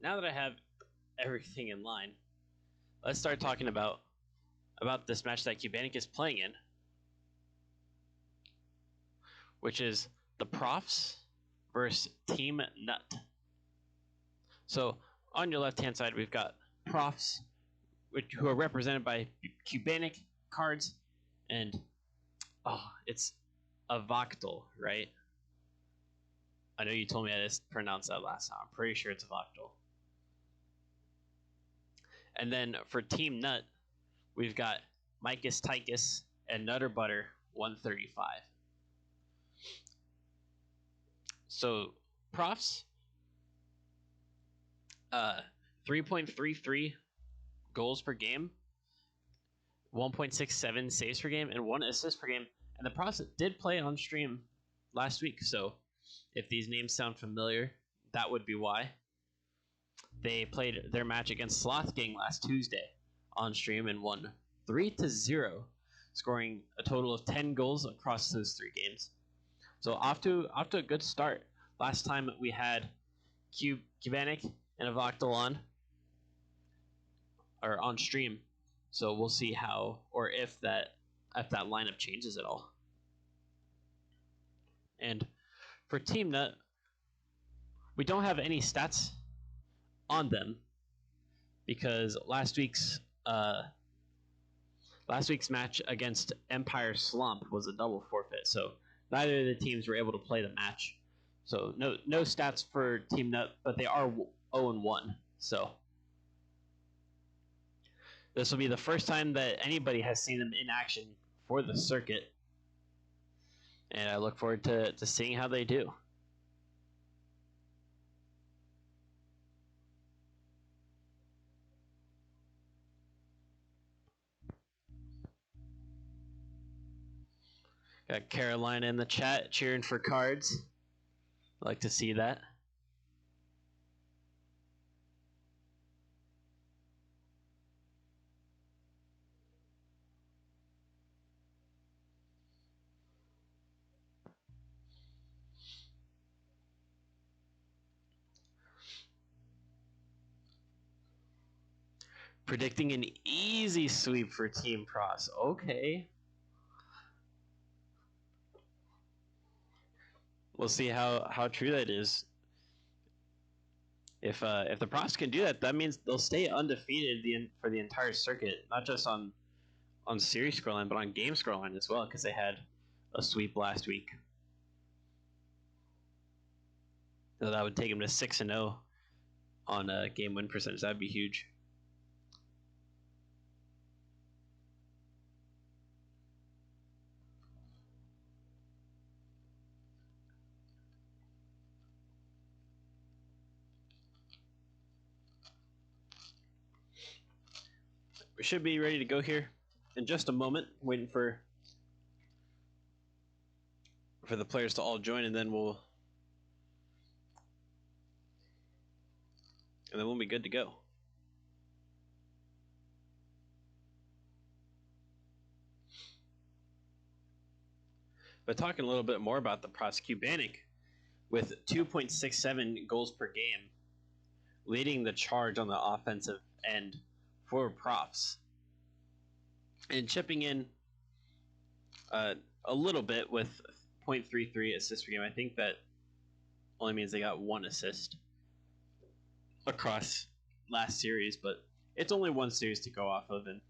now that I have everything in line, let's start talking about this match that Cubanic is playing in, which is the Profs versus Team Nut. So on your left-hand side, we've got Profs, who are represented by Cubanic cards, and it's a Voctal, right? I know you told me I just pronounced that last time. I'm pretty sure it's a Voctal. And then for Team Nut, we've got Micus Tychus and Nutter Butter 135. So Profs, 3.33 goals per game, 1.67 saves per game, and 1 assist per game. And the Profs did play on stream last week, so if these names sound familiar, that would be why. They played their match against Sloth Gang last Tuesday on stream and won 3-0, scoring a total of 10 goals across those 3 games. So off to a good start. Last time we had Cubanic and Avoctal on stream. So we'll see how or if that lineup changes at all. And for Team Nut, we don't have any stats on them because last week's match against Empire Slump was a double forfeit. So neither of the teams were able to play the match. So no stats for Team Nut, but they are 0-1. So this will be the first time that anybody has seen them in action for the circuit. And I look forward to seeing how they do. Got Carolina in the chat cheering for cards. I like to see that. Predicting an easy sweep for Team Profs. Okay. We'll see how true that is. If the Profs can do that, that means they'll stay undefeated for the entire circuit, not just on series scoreline, but on game scoreline as well, because they had a sweep last week. So that would take them to 6-0 on a game win percentage. That'd be huge. We should be ready to go here in just a moment, waiting for the players to all join, and then we'll be good to go. But talking a little bit more about the Profs, Cubanic with 2.67 goals per game, leading the charge on the offensive end for Profs, and chipping in a little bit with 0.33 assists per game. I think that only means they got 1 assist across last series, but it's only 1 series to go off of, and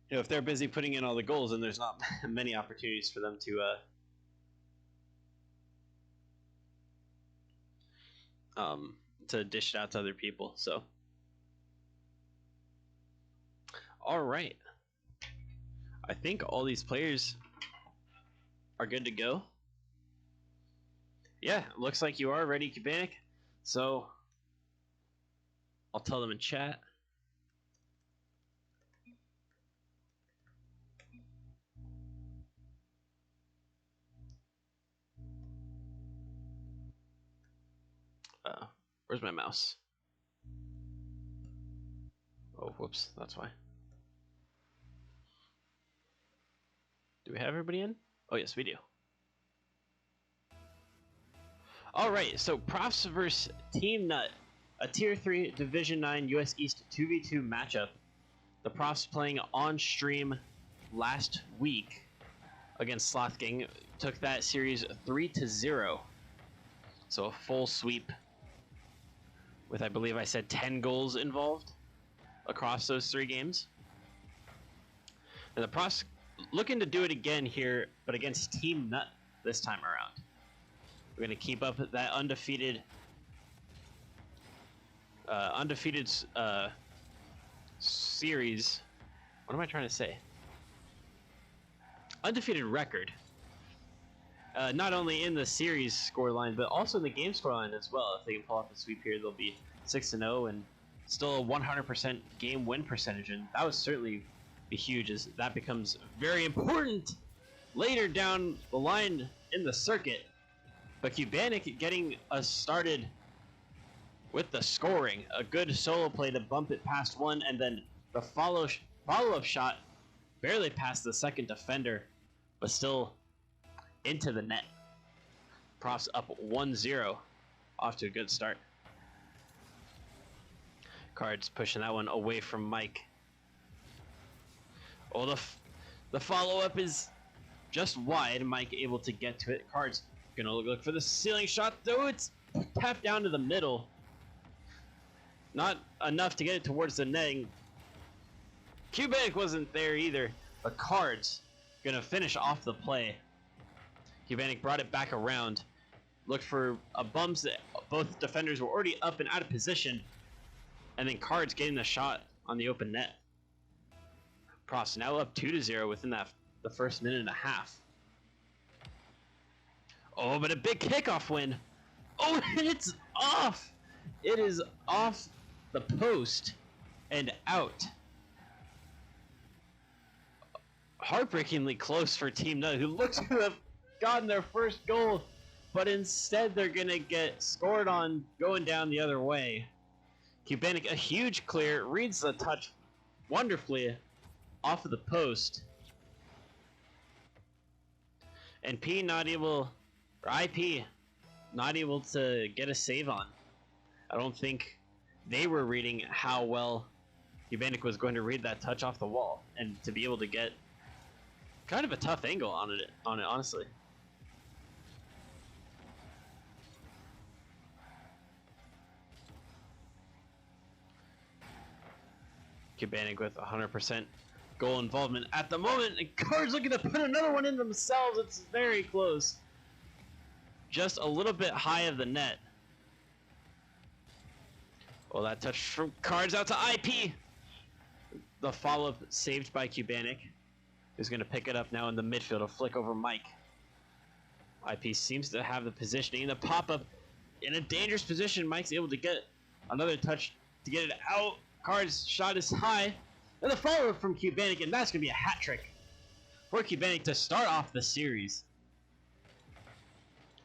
if they're busy putting in all the goals, then there's not many opportunities for them to dish it out to other people. So all right, I think all these players are good to go. Yeah, looks like you are ready, Cubanic. So I'll tell them in chat. Where's my mouse? Oh, whoops, that's why. Do we have everybody in? Oh, yes, we do. All right, so Profs versus Team Nut. a Tier 3 Division 9 US East 2v2 matchup. The Profs playing on stream last week against Sloth Gang took that series 3-0. So a full sweep with, I believe I said, 10 goals involved across those 3 games. And the Profs looking to do it again here, but against Team Nut this time around. We're going to keep up that undefeated series. What am I trying to say? Undefeated record. Not only in the series scoreline, but also in the game scoreline as well. If they can pull off the sweep here, they'll be 6-0 and still a 100% game win percentage. And that would certainly be huge, as that becomes very important later down the line in the circuit. But Cubanic getting us started with the scoring. A good solo play to bump it past one, and then the follow-up shot barely past the second defender, but still into the net. Profs up 1-0, off to a good start. Cards pushing that one away from Mike. Oh, the follow-up is just wide. Mike able to get to it. Cards gonna look for the ceiling shot, though it's tapped down to the middle. Not enough to get it towards the netting. Cubanic wasn't there either, but Cards gonna finish off the play. Cubanic brought it back around. Looked for a bumps that both defenders were already up and out of position. And then Cards getting the shot on the open net. Profs now up 2-0 within the first minute and a half. Oh, but a big kickoff win. Oh, it's off. It is off the post and out. Heartbreakingly close for Team Nut, who looks to have gotten their first goal, but instead they're gonna get scored on going down the other way. Cubanic, a huge clear, reads the touch wonderfully off of the post. And IP not able to get a save on. I don't think they were reading how well Cubanic was going to read that touch off the wall, and to be able to get kind of a tough angle on it honestly. Cubanic with 100% goal involvement at the moment, and Cards looking to put another one in themselves. It's very close. Just a little bit high of the net. Well, that touch from Cards out to IP. The follow-up saved by Cubanic, who's going to pick it up now in the midfield. A flick over Mike. IP seems to have the positioning. The pop-up in a dangerous position. Mike's able to get another touch to get it out. Cards shot is high. And the follow-up from Cubanic, and that's going to be a hat trick for Cubanic to start off the series.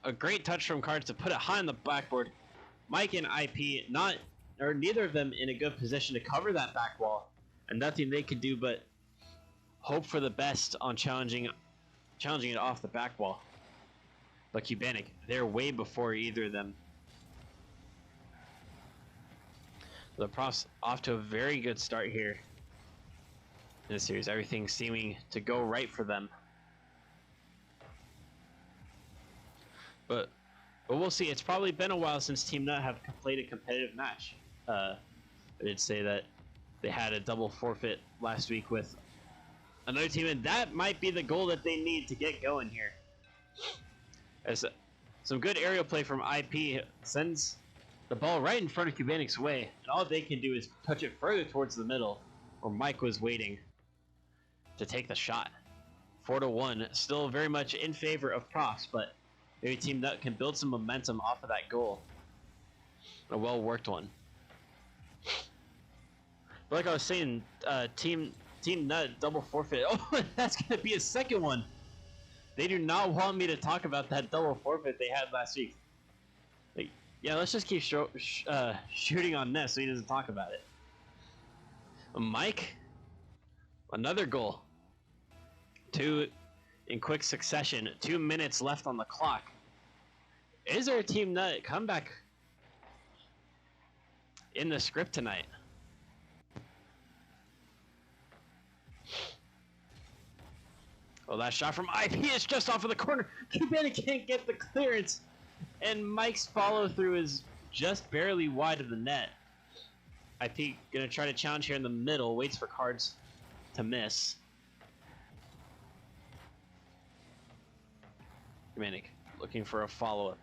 A great touch from Cards to put it high on the backboard. Mike and IP, neither of them in a good position to cover that back wall, and nothing they could do but hope for the best on challenging it off the back wall. But Cubanic, they're way before either of them. The Profs off to a very good start here in this series. Everything seeming to go right for them. But we'll see. It's probably been a while since Team Nut have played a competitive match. I did say that they had a double forfeit last week with another team, and that might be the goal that they need to get going here. As some good aerial play from IP sends the ball right in front of Cubanic's way, and all they can do is touch it further towards the middle, where Mike was waiting to take the shot. 4-1, still very much in favor of Profs, but maybe Team Nut can build some momentum off of that goal. A well-worked one. But like I was saying, Team Nut double forfeit. Oh, that's going to be a second one. They do not want me to talk about that double forfeit they had last week. Like, yeah, let's just keep shooting on Ness so he doesn't talk about it. Mike, another goal. 2 in quick succession. 2 minutes left on the clock. Is there a Team Nut comeback in the script tonight. Oh, that shot from IP is just off of the corner. Cubantic can't get the clearance, and Mike's follow through is just barely wide of the net. IP gonna try to challenge here in the middle, waits for Cards to miss. Cubantic looking for a follow-up.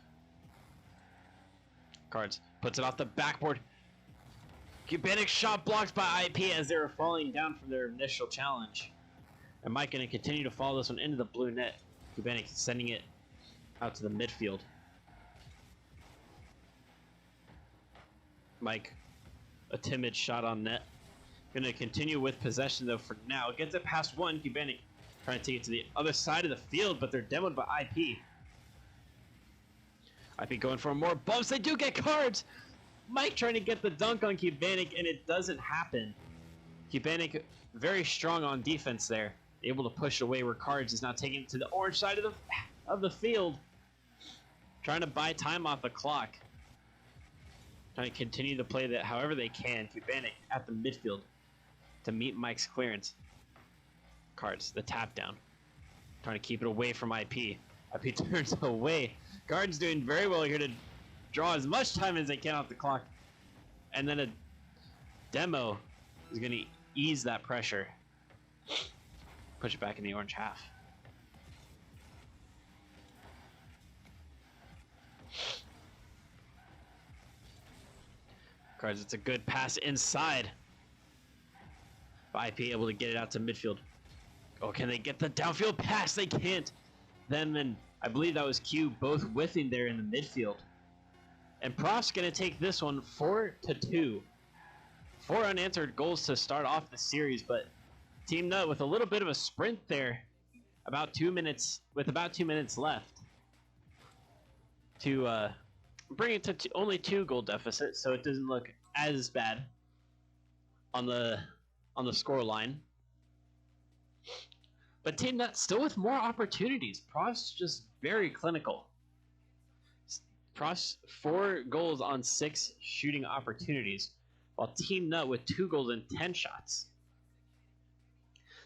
Cards puts it off the backboard. Cubantic shot blocked by IP as they were falling down from their initial challenge. And Mike going to continue to follow this one into the blue net. Cubantic sending it out to the midfield. Mike, a timid shot on net. Going to continue with possession though for now. Gets it past one. Cubantic trying to take it to the other side of the field, but they're demoed by IP. IP going for more bumps. They do get Cards. Mike trying to get the dunk on Cubantic, and it doesn't happen. Cubantic very strong on defense there, able to push away where Cards is now taking it to the orange side of the field, trying to buy time off the clock, trying to continue to play that however they can. Cubantic at the midfield to meet Mike's clearance. Cards the tap down, trying to keep it away from IP. IP turns away. Guards doing very well here to draw as much time as they can off the clock. And then a demo is going to ease that pressure. Push it back in the orange half. Cards, it's a good pass inside. IP able to get it out to midfield. Oh, can they get the downfield pass? They can't. Then I believe that was Q both whiffing there in the midfield. And Profs going to take this one 4-2. 4 unanswered goals to start off the series, but Team Nut with a little bit of a sprint there, about 2 minutes left to bring it to only 2 goal deficit, so it doesn't look as bad on the score line. But Team Nut still with more opportunities. Profs just very clinical. Profs 4 goals on 6 shooting opportunities, while Team Nut with 2 goals and 10 shots.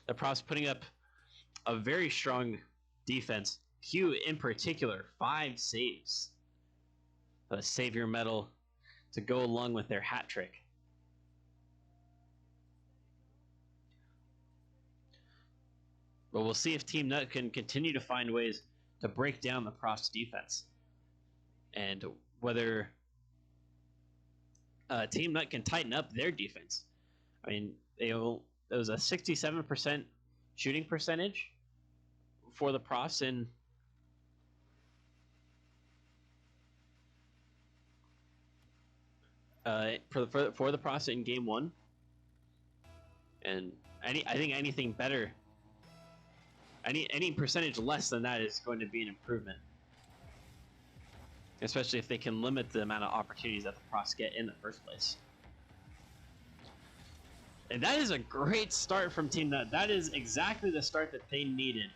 The Profs putting up a very strong defense. Q in particular, 5 saves. A savior medal to go along with their hat trick. But we'll see if Team Nut can continue to find ways to break down the Profs defense. And whether Team Nut can tighten up their defense. I mean, it was a 67% shooting percentage for the Profs in for the Profs in Game 1. And I think anything better, any percentage less than that is going to be an improvement. Especially if they can limit the amount of opportunities that the Profs get in the first place. And that is a great start from Team Nut. That is exactly the start that they needed.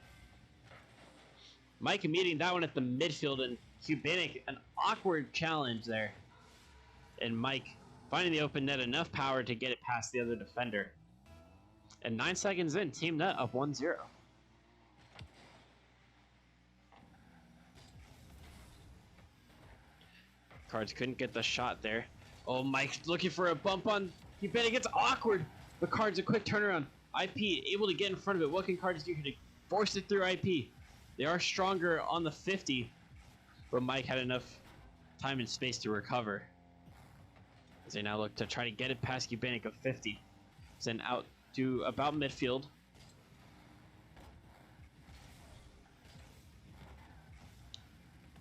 Mike meeting that one at the midfield, and Cubantic, an awkward challenge there. And Mike finding the open net, enough power to get it past the other defender. And 9 seconds in, Team Nut up 1-0. Cards couldn't get the shot there. Oh, Mike looking for a bump on Cubantic. It's awkward. The Cards a quick turnaround. IP able to get in front of it. What can Cards do here to force it through IP? They are stronger on the 50, but Mike had enough time and space to recover. As they now look to try to get it past Cubantic of 50. Send out to about midfield.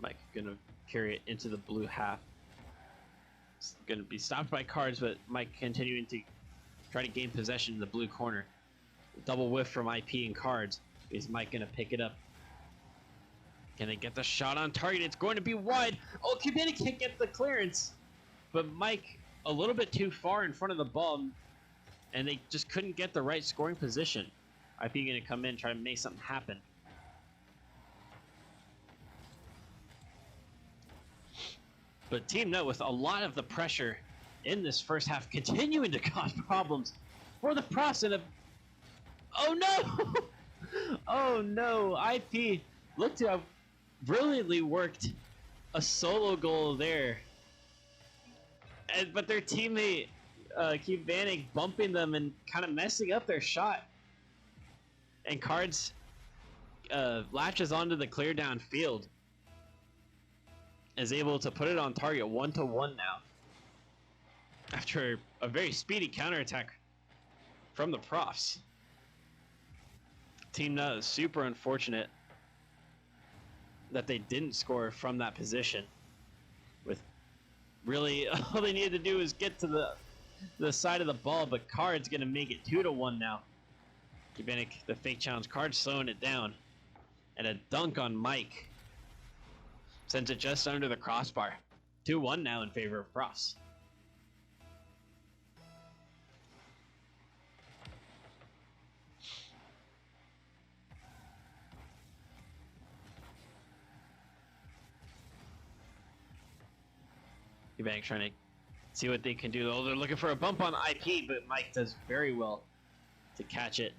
Mike gonna carry it into the blue half. It's gonna be stopped by Cards, but Mike continuing to try to gain possession in the blue corner. Double whiff from IP and Cards. Is Mike gonna pick it up? Can they get the shot on target? It's going to be wide. Oh, Cubantic can't get the clearance, but Mike a little bit too far in front of the ball, and they just couldn't get the right scoring position. IP gonna come in, try to make something happen. But Team Nut with a lot of the pressure in this first half, continuing to cause problems for the Profs. Oh no! Oh no! IP looked to have brilliantly worked a solo goal there, but their teammate Keith Vanek bumping them and kind of messing up their shot. And Cards latches onto the clear downfield, is able to put it on target 1-1 now. After a very speedy counterattack from the Profs. Team Nut is super unfortunate that they didn't score from that position. With really all they needed to do is get to the side of the ball, but Card's gonna make it 2-1 now. Kubinic, the fake challenge, Card slowing it down. And a dunk on Mike. Sends it just under the crossbar. 2-1 now in favor of Profs. Kubinic trying to see what they can do. Oh, they're looking for a bump on IP, but Mike does very well to catch it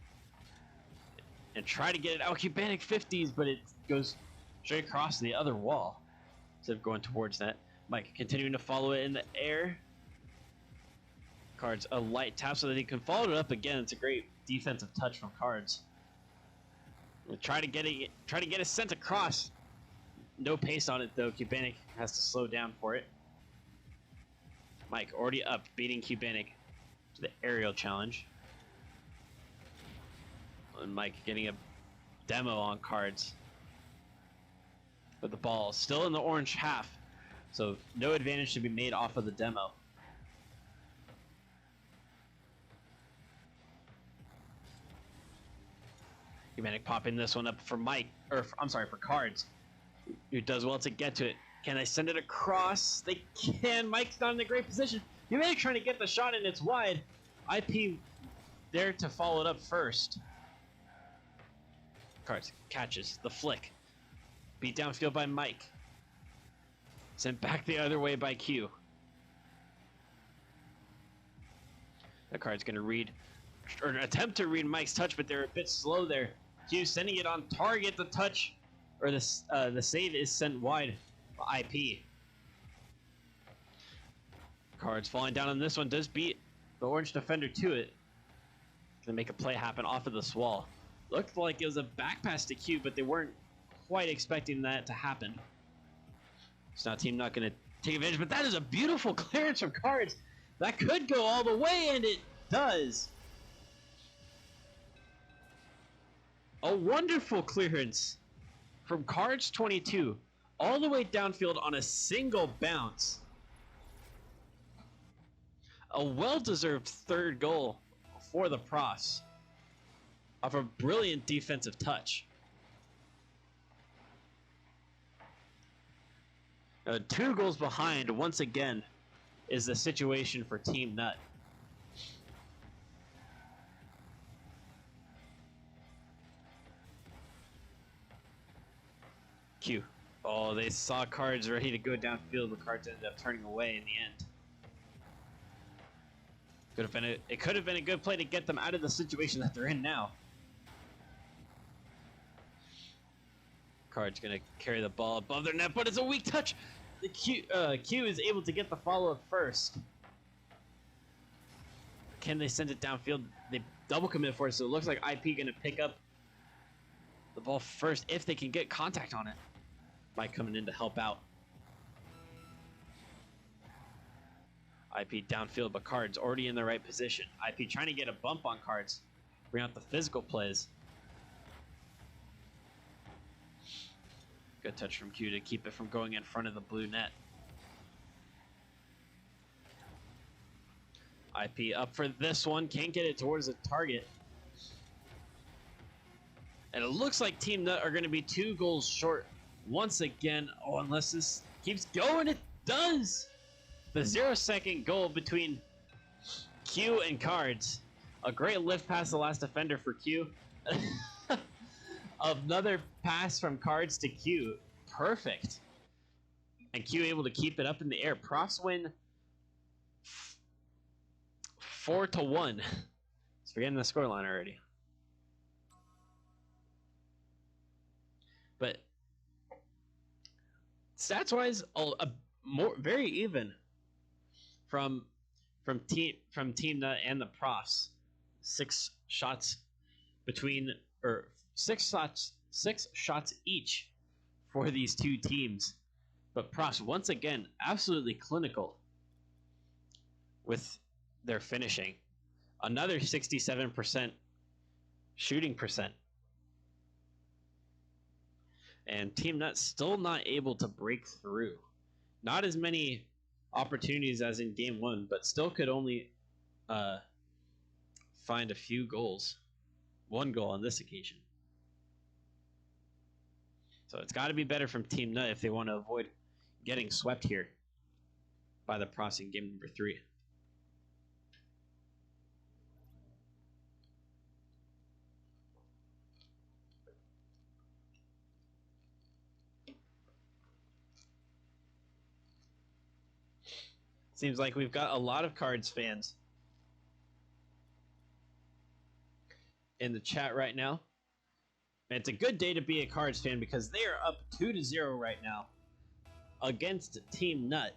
and try to get it out. Kubinic 50s, but it goes straight across the other wall instead of going towards that. Mike continuing to follow it in the air. Cards a light tap so that he can follow it up again. It's a great defensive touch from Cards. We'll try to get it sent across. No pace on it though. Kubinic has to slow down for it. Mike already up, beating Kubinic to the aerial challenge. And Mike getting a demo on Cards. But the ball still in the orange half, so no advantage to be made off of the demo. Kubinic popping this one up for Mike, or I'm sorry, for Cards, who does well to get to it. Can they send it across? They can. Mike's not in a great position. Kubinic trying to get the shot and it's wide. IP there to follow it up first. Cards catches the flick. Beat downfield by Mike. Sent back the other way by Q. The Card's going to read, or attempt to read Mike's touch, but they're a bit slow there. Q sending it on target. The touch, or the save is sent wide by IP. Cards falling down on this one. Does beat the orange defender to it. Gonna make a play happen off of this wall. Looked like it was a back pass to Q, but they weren't quite expecting that to happen. So now team not going to take advantage, but that is a beautiful clearance from Cards. That could go all the way, and it does. A wonderful clearance from Cards 22, all the way downfield on a single bounce. A well-deserved third goal for the Profs off a brilliant defensive touch. 2 goals behind, once again, is the situation for Team Nut. Q. Oh, they saw Cards ready to go downfield, but Cards ended up turning away in the end. It could have been a good play to get them out of the situation that they're in now. Card's gonna carry the ball above their net, but it's a weak touch. The Q is able to get the follow-up first. Can they send it downfield? They double commit for it, so it looks like IP gonna pick up the ball first if they can get contact on it. Mike coming in to help out. IP downfield, but Cards already in the right position. IP trying to get a bump on Cards, bring out the physical plays. Good touch from Q to keep it from going in front of the blue net. IP up for this one, can't get it towards the target. And it looks like Team Nut are going to be 2 goals short once again. Oh, unless this keeps going, it does! The 0-second goal between Q and Cards. A great lift past the last defender for Q. Another pass from Cards to Q. Perfect. And Q able to keep it up in the air. Profs win 4-1. It's forgetting the scoreline already. But stats-wise, very even from Team Nut and the Profs. 6 shots each for these two teams. But Profs once again absolutely clinical with their finishing. Another 67% shooting percent. And Team Nut still not able to break through. Not as many opportunities as in game 1, but still could only find a few goals. 1 goal on this occasion. So it's got to be better from Team Nut if they want to avoid getting swept here by the Profs in game number 3. Seems like we've got a lot of Cards fans in the chat right now. And it's a good day to be a Cards fan because they are up 2-0 right now against Team Nut.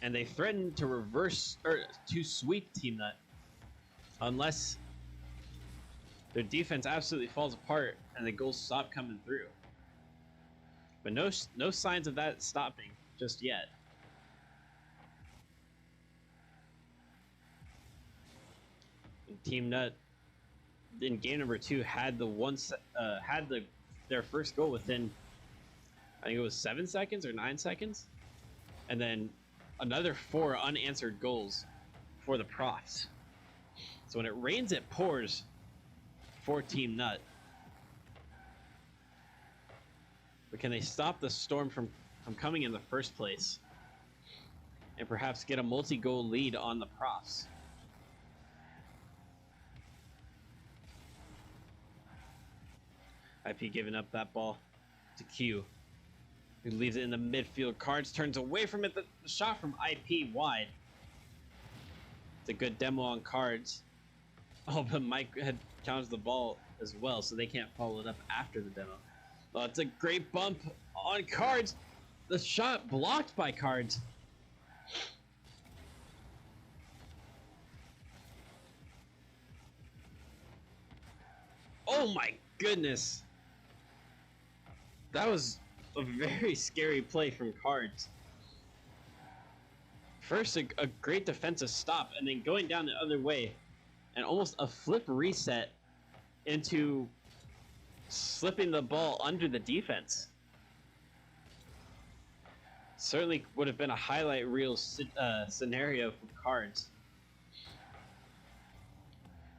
And they threaten to sweep Team Nut unless their defense absolutely falls apart and the goals stop coming through. But no signs of that stopping just yet. And Team Nut in game number 2 had their first goal within, I think it was 7 seconds or 9 seconds, and then another 4 unanswered goals for the Profs. So when it rains, it pours for Team Nut. But can they stop the storm from coming in the first place? And perhaps get a multi-goal lead on the Profs? IP giving up that ball to Q, who leaves it in the midfield. Cards turns away from it. The shot from IP wide. It's a good demo on Cards. Oh, but Mike had challenged the ball as well, so they can't follow it up after the demo. Oh, it's a great bump on Cards. The shot blocked by Cards. Oh my goodness. That was a very scary play from Cards. First, a great defensive stop, and then going down the other way, and almost a flip reset into slipping the ball under the defense. Certainly would have been a highlight reel scenario from Cards.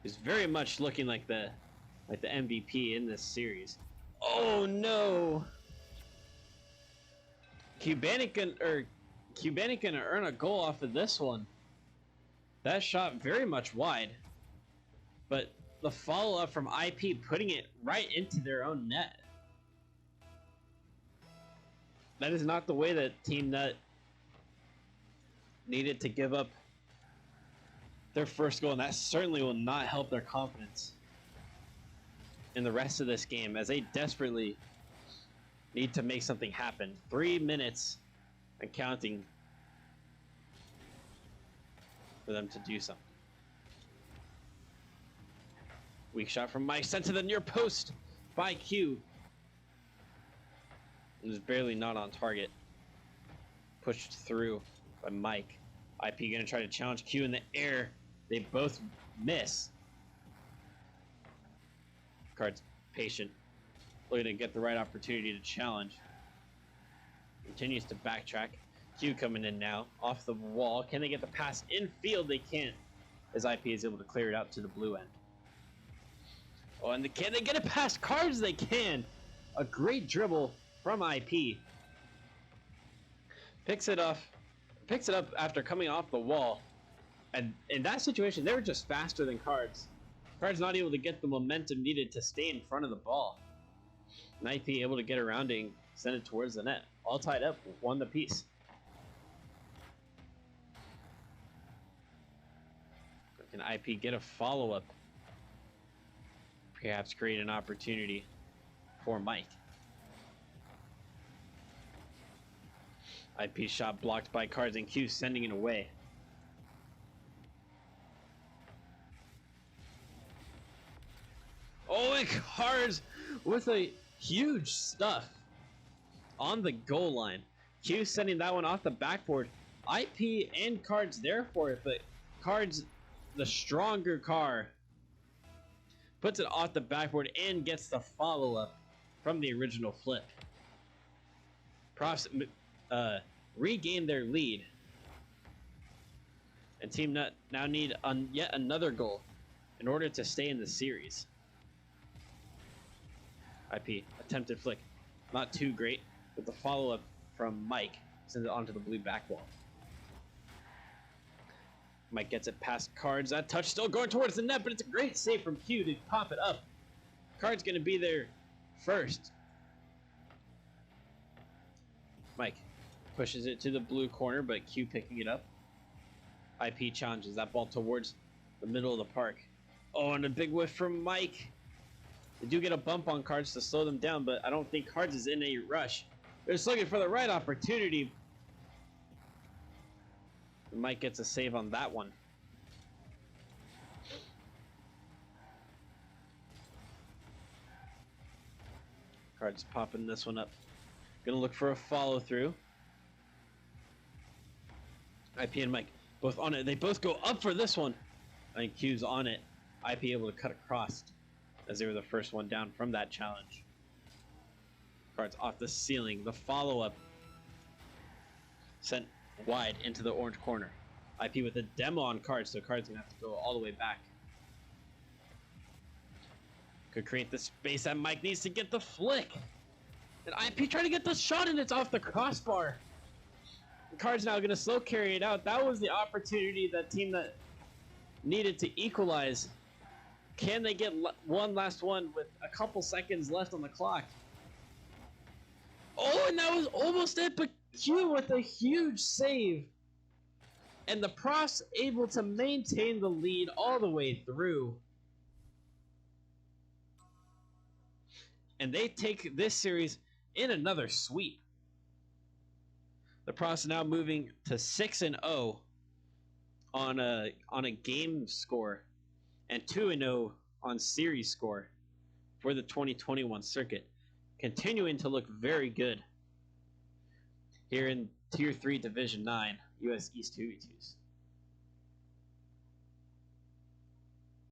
He's very much looking like the MVP in this series. Oh no! Cubanik gonna earn a goal off of this one. That shot very much wide, but the follow-up from IP putting it right into their own net. That is not the way that Team Nut needed to give up their first goal, and that certainly will not help their confidence in the rest of this game, as they desperately need to make something happen. 3 minutes and counting for them to do something. Weak shot from Mike, sent to the near post by Q. It was barely not on target. Pushed through by Mike. IP gonna try to challenge Q in the air. They both miss. Cards patient, looking to get the right opportunity to challenge. Continues to backtrack. Q coming in now, off the wall. Can they get the pass infield? They can't, as IP is able to clear it out to the blue end. Oh, and can they get it past Cards? They can. A great dribble from IP. Picks it up after coming off the wall. And in that situation, they were just faster than Cards. Cards not able to get the momentum needed to stay in front of the ball. And IP able to get around and send it towards the net. All tied up, 1 apiece. Can IP get a follow-up? Perhaps create an opportunity for Mike. IP shot blocked by Cards and Q, sending it away. Oh, and Cards with a huge stuff on the goal line. Q sending that one off the backboard. IP and Cards there for it, but Cards, the stronger car, puts it off the backboard and gets the follow-up from the original flip. Profs regain their lead. And Team Nut now need yet another goal in order to stay in the series. IP, attempted flick. Not too great, but the follow-up from Mike sends it onto the blue back wall. Mike gets it past Cards. That touch still going towards the net, but it's a great save from Q to pop it up. Cards going to be there first. Mike pushes it to the blue corner, but Q picking it up. IP challenges that ball towards the middle of the park. Oh, and a big whiff from Mike. They do get a bump on Cards to slow them down, but I don't think Cards is in a rush. They're just looking for the right opportunity. Mike gets a save on that one. Cards popping this one up. Gonna look for a follow through. IP and Mike both on it. They both go up for this one. I think Q's on it. IP able to cut across as they were the first one down from that challenge. Cards off the ceiling. The follow-up sent wide into the orange corner. IP with a demo on Cards, so Cards gonna have to go all the way back. Could create the space that Mike needs to get the flick. And IP trying to get the shot, and it's off the crossbar. Cards now gonna slow carry it out. That was the opportunity that team that needed to equalize. Can they get one last one with a couple seconds left on the clock? Oh, and that was almost it, but Q with a huge save. And the Profs able to maintain the lead all the way through. And they take this series in another sweep. The Profs now moving to 6-0 on a game score and 2-0 on series score for the 2021 circuit, continuing to look very good here in Tier 3 Division 9 US East 2v2s.